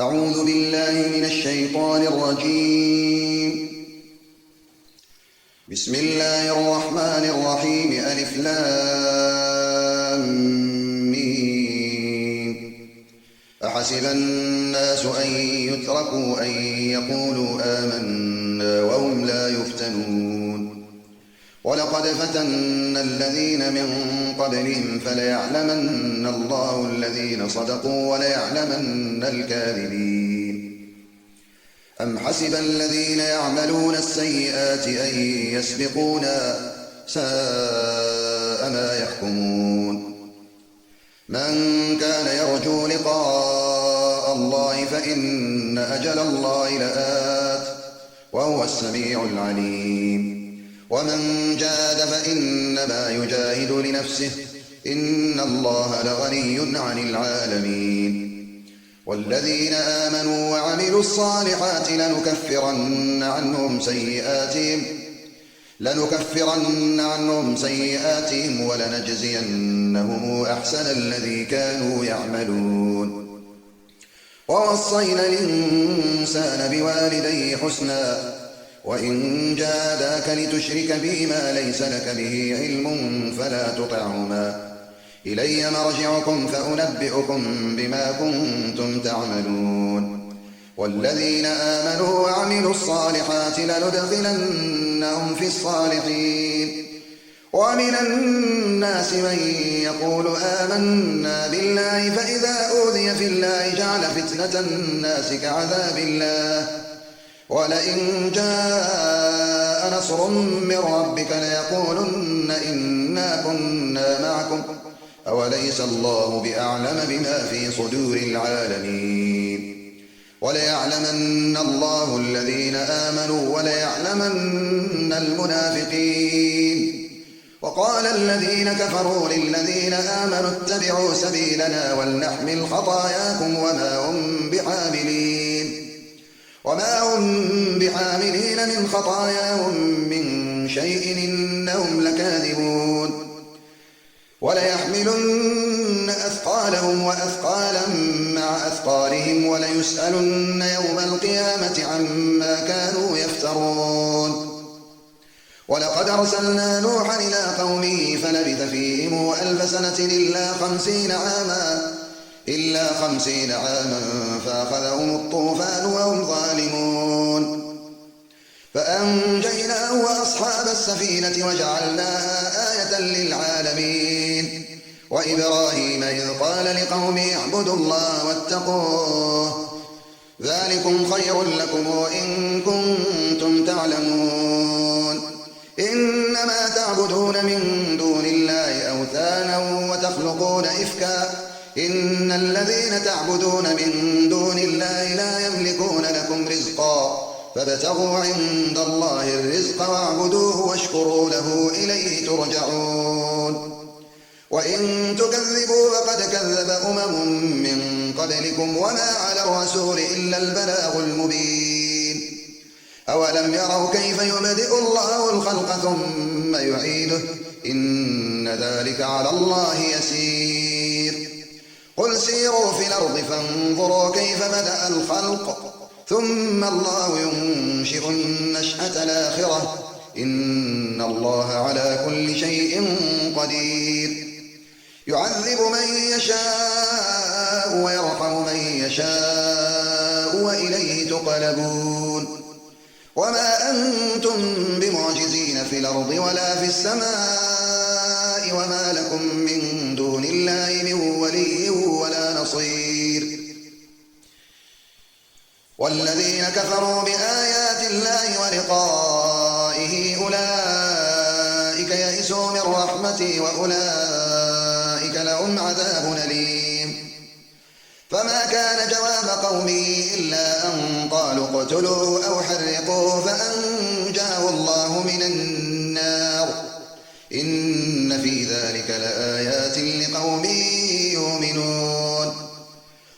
أعوذ بالله من الشيطان الرجيم. بسم الله الرحمن الرحيم. ألف لام ميم. أحسب الناس أن يتركوا أن يقولوا آمنا وهم لا يفتنون. ولقد فتنا الذين من قبلهم فليعلمن الله الذين صدقوا وليعلمن الكاذبين. أم حسب الذين يعملون السيئات أن يسبقونا ساء ما يحكمون. من كان يرجو لقاء الله فإن أجل الله لآت وهو السميع العليم. ومن جاهد فإنما يجاهد لنفسه إن الله لغني عن العالمين. والذين آمنوا وعملوا الصالحات لنكفرن عنهم سيئاتهم ولنجزينهم أحسن الذي كانوا يعملون. ووصينا الإنسان بوالديه حسنا وإن جاهداك لتشرك بي ما ليس لك به علم فلا تطعهما إلي مرجعكم فأنبئكم بما كنتم تعملون. والذين آمنوا وعملوا الصالحات لندخلنهم في الصالحين. ومن الناس من يقول آمنا بالله فإذا أوذي في الله جعل فتنة الناس كعذاب الله ولئن جاء نصر من ربك ليقولن إنا كنا معكم أوليس الله بأعلم بما في صدور العالمين. وليعلمن الله الذين آمنوا وليعلمن المنافقين. وقال الذين كفروا للذين آمنوا اتبعوا سبيلنا ولنحمل خطاياكم وما هم بحاملين من خطاياهم من شيء إنهم لكاذبون. وليحملن أثقالهم وأثقالا مع أثقالهم وليسألن يوم القيامة عما كانوا يفترون. ولقد أرسلنا نوحا إلى قومه فلبث فيهم 1000 سنة إلا 50 عاما فأخذهم الطوفان وهم ظالمون. فأنجيناه وأصحاب السفينة وجعلناها آية للعالمين. وإبراهيم إذ قال لقومه اعبدوا الله واتقوه ذلكم خير لكم إن كنتم تعلمون. إنما تعبدون من دون الله أوثانا وتخلقون إفكا إن الذين تعبدون من دون الله لا يملكون لكم رزقا فابتغوا عند الله الرزق واعبدوه واشكروا له إليه ترجعون. وإن تكذبوا فقد كذب أمم من قبلكم وما على الرسول إلا البلاغ المبين. أولم يروا كيف يبدئ الله الخلق ثم يعيده إن ذلك على الله يسير. قل سيروا في الأرض فانظروا كيف بدأ الخلق ثم الله ينشئ النشأة الآخرة إن الله على كل شيء قدير. يعذب من يشاء ويرحم من يشاء وإليه تقلبون. وما أنتم بمعجزين في الأرض ولا في السماء وما لكم من دون الله من ولي ولا نصير. والذين كفروا بآيات الله ولقائه أولئك يئسوا من رحمتي وأولئك لهم عذاب أليم. فما كان جواب قومه إلا أن قالوا اقتلوه أو حرقوه فأنجاه الله من النار إن في ذلك لآيات لقوم يؤمنون.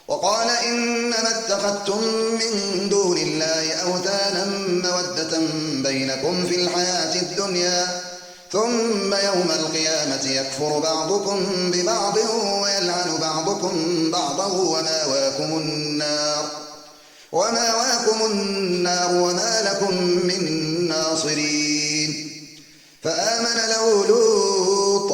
وقال إنما اتخذتم من دون الله أوثانا مودة بينكم في الحياة الدنيا ثم يوم القيامة يكفر بعضكم ببعض ويلعن بعضكم بعضا ومأواكم النار ومأواكم النار وما لكم من ناصرين. فآمن له لوط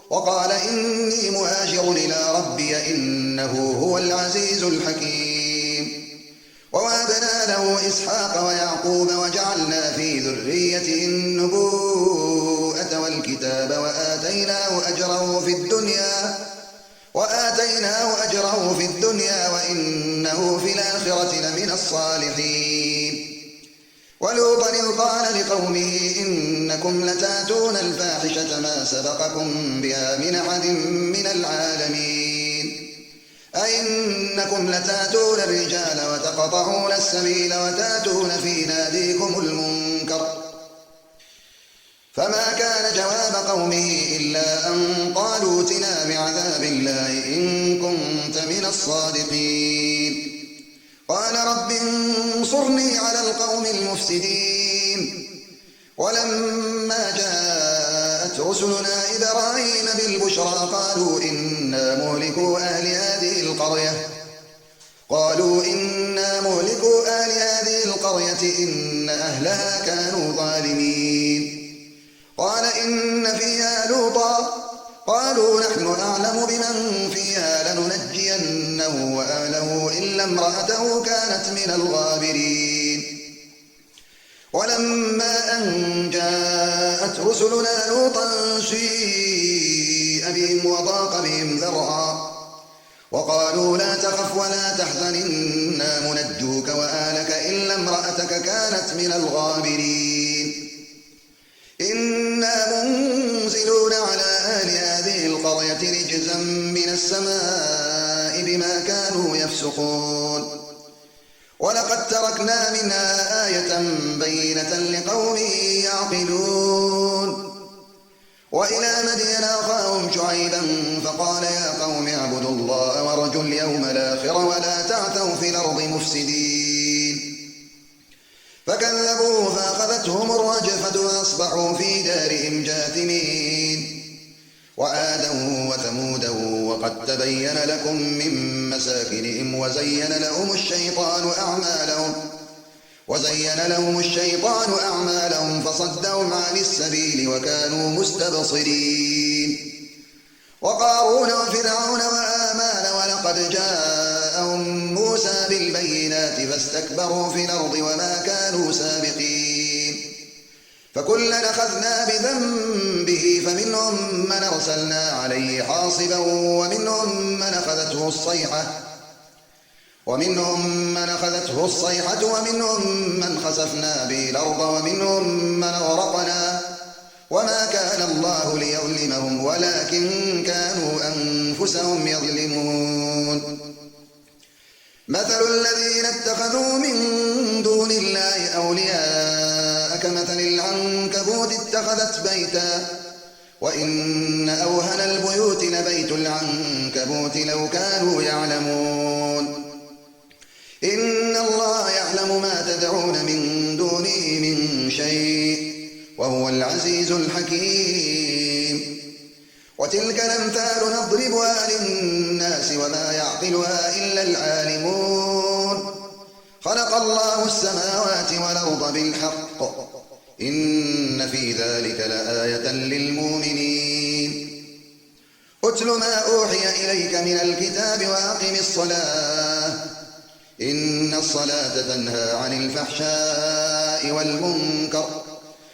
وقال إني مهاجر إلى ربي إنه هو العزيز الحكيم. ووهبنا له إسحاق ويعقوب وجعلنا في ذريته النبوءة والكتاب وآتيناه أجره في الدنيا وإنه في الآخرة لمن الصالحين. ولوطا إذ قال لقومه إنكم لتأتون الفاحشة ما سبقكم بها من أحد من العالمين أئنكم لتأتون الرجال وتقطعون السبيل وتأتون في ناديكم المنكر. فما كان جواب قومه إلا أن قالوا ائتنا بعذاب الله إن كنت من الصادقين. قال رب انصرني على القوم المفسدين. ولما جاءت رسلنا إبراهيم بالبشرى قالوا إنا مهلكو أهل هذه القرية إن أهلها كانوا ظالمين. قال إن فيها لوطا قالوا نحن أعلم بمن فيها لننجينه وأهله إلا امرأته كانت من الغابرين. ولما أن جاءت رسلنا لوطا سيء بهم وضاق بهم ذرعا وقالوا لا تخف ولا تحزن إنا منجوك وأهلك إلا امرأتك كانت من الغابرين. إنا منزلون على أهل هذه القرية رجزا من السماء بما كانوا يفسقون. ولقد تركنا منها آية بينة لقوم يعقلون. وإلى مدين أخاهم شعيبا فقال يا قوم اعبدوا الله وارجوا اليوم الآخر ولا تعثوا في الأرض مفسدين. فكذبوه فأخذتهم الرجفة وأصبحوا في دارهم جاثمين. وعادا وثمودا وقد تبين لكم من مساكنهم وزين لهم الشيطان أعمالهم فصدهم عن السبيل وكانوا مستبصرين. وقارون وفرعون وآمان ولقد جاءهم موسى بالبينات فاستكبروا في الأرض وما كانوا سابقين. فكلا أخذنا بذنبه فمنهم من أرسلنا عليه حاصبا ومنهم من أخذته الصيحة ومنهم من خسفنا به الأرض ومنهم من أغرقنا وما كان الله ليظلمهم ولكن كانوا أنفسهم يظلمون. مثل الذين اتخذوا من دون الله أولياء كمثل العنكبوت اتخذت بيتا وإن أوهن البيوت لبيت العنكبوت لو كانوا يعلمون. إن الله يعلم ما تدعون من دونه من شيء وهو العزيز الحكيم. وتلك الأمثال نضربها للناس وما يعقلها إلا العالمون. خلق الله السماوات والأرض بالحق إن في ذلك لآية للمؤمنين. أتل ما أوحي إليك من الكتاب وأقم الصلاة إن الصلاة تنهى عن الفحشاء والمنكر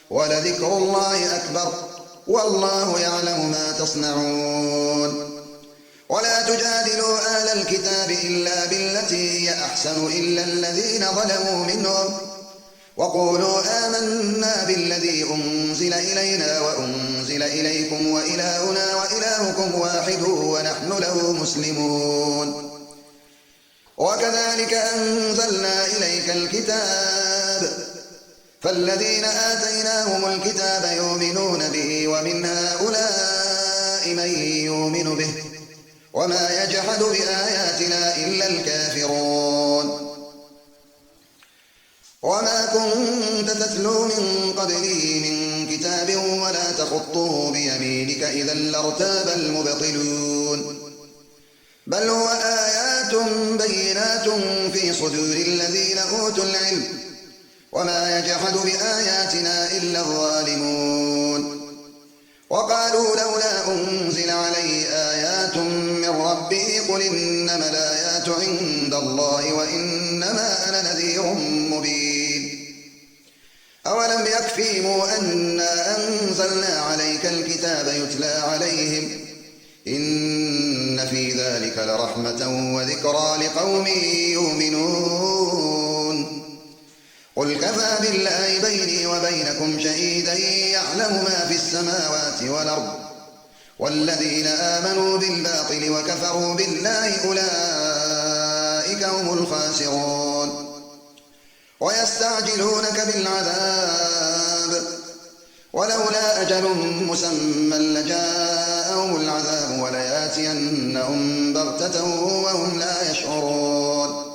ولذكر الله أكبر والله يعلم ما تصنعون. ولا تجادلوا أهل الكتاب إلا بالتي هي أحسن إلا الذين ظلموا منهم وقولوا آمنا بالذي أنزل إلينا وأنزل إليكم وإلهنا وإلهكم واحد ونحن له مسلمون. وكذلك أنزلنا إليك الكتاب فالذين آتيناهم الكتاب يؤمنون به ومن هؤلاء من يؤمن به وما يجحد بآياتنا إلا الكافرون. وما كنت تتلو من قبله من كتاب ولا تخطه بيمينك إذا لارتاب المبطلون. بل هو آيات بينات في صدور الذين أوتوا العلم وما يجحد بآياتنا إلا الظالمون وقالوا لولا أنزل عليه آيات من ربه قل إنما الآيات عند الله وإنما أنا نذير مبين أولم يكفهم أنا أنزلنا عليك الكتاب يتلى عليهم إن في ذلك لرحمة وذكرى لقوم يؤمنون قل كفى بالله بيني وبينكم شهيدا يعلم ما في السماوات والأرض والذين آمنوا بالباطل وكفروا بالله أولئك هم الخاسرون ويستعجلونك بالعذاب ولولا أجل مسمى لجاءهم العذاب ولياتينهم بغتة وهم لا يشعرون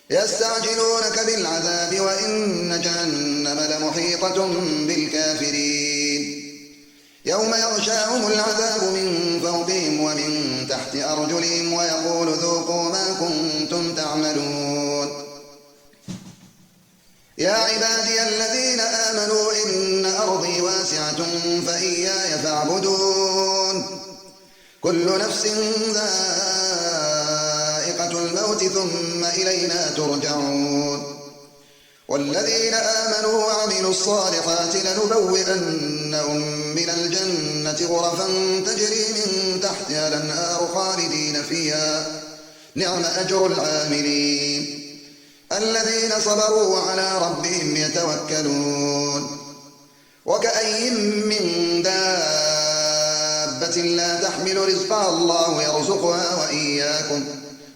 يستعجلونك بالعذاب وإن جهنم لمحيطة بالكافرين يوم يغشاهم العذاب من فوقهم ومن تحت أرجلهم ويقول ذوقوا ما كنتم تعملون يا عبادي الذين آمنوا إن أرضي واسعة فإياي فاعبدون كل نفس ذائقة الموت ثم إلينا ترجعون والذين آمنوا وعملوا الصالحات لنبوئنهم من الجنة غرفا تجري من تحتها الأنهار خالدين فيها نعم أجر العاملين الذين صبروا وعلى ربهم يتوكلون وكأي من دابة لا تحمل رزقها الله يرزقها وإياكم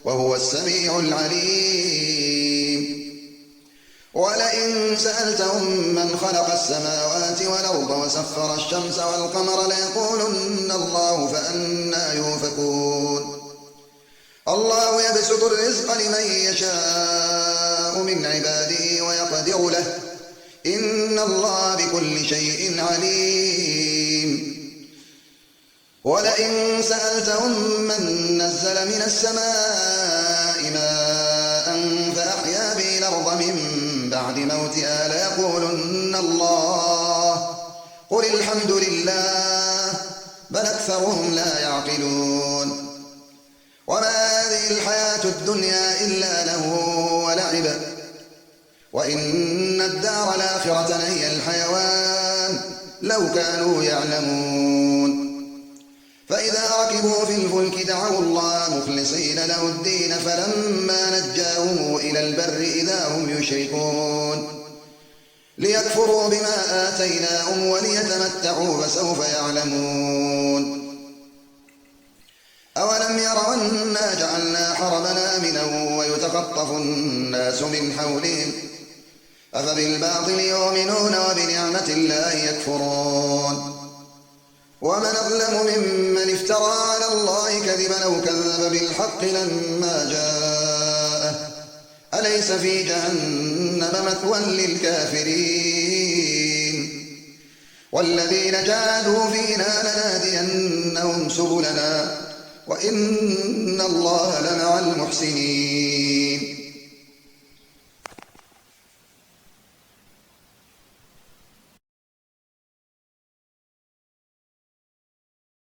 وهو السميع العليم ولئن سألتهم من خلق السماوات والأرض وسخر الشمس والقمر ليقولن الله فأنى يؤفكون الله يبسط الرزق لمن يشاء من عباده ويقدر له إن الله بكل شيء عليم ولئن سألتهم من نزل من السماء ماء فأحيا به الأرض من بعد موتها ليقولن الله قل الحمد لله بل أكثرهم لا يعقلون وما هذه الحياة الدنيا إلا لهو ولعب وإن الدار الآخرة لهي الحيوان لو كانوا يعلمون فإذا ركبوا في الفلك دعوا الله مخلصين له الدين فلما نجاهم إلى البر إذا هم يشركون ليكفروا بما آتيناهم وليتمتعوا فسوف يعلمون أولم يروا أنا جعلنا حرمنا آمنا ويتخطف الناس من حولهم أفبالباطل يؤمنون وبنعمة الله يكفرون ومن أظلم ممن افترى على الله كذبا أو كذب بالحق لما جاءه أليس في جهنم مثوى للكافرين والذين جاهدوا فينا لنهدينهم سبلنا وإن الله لمع المحسنين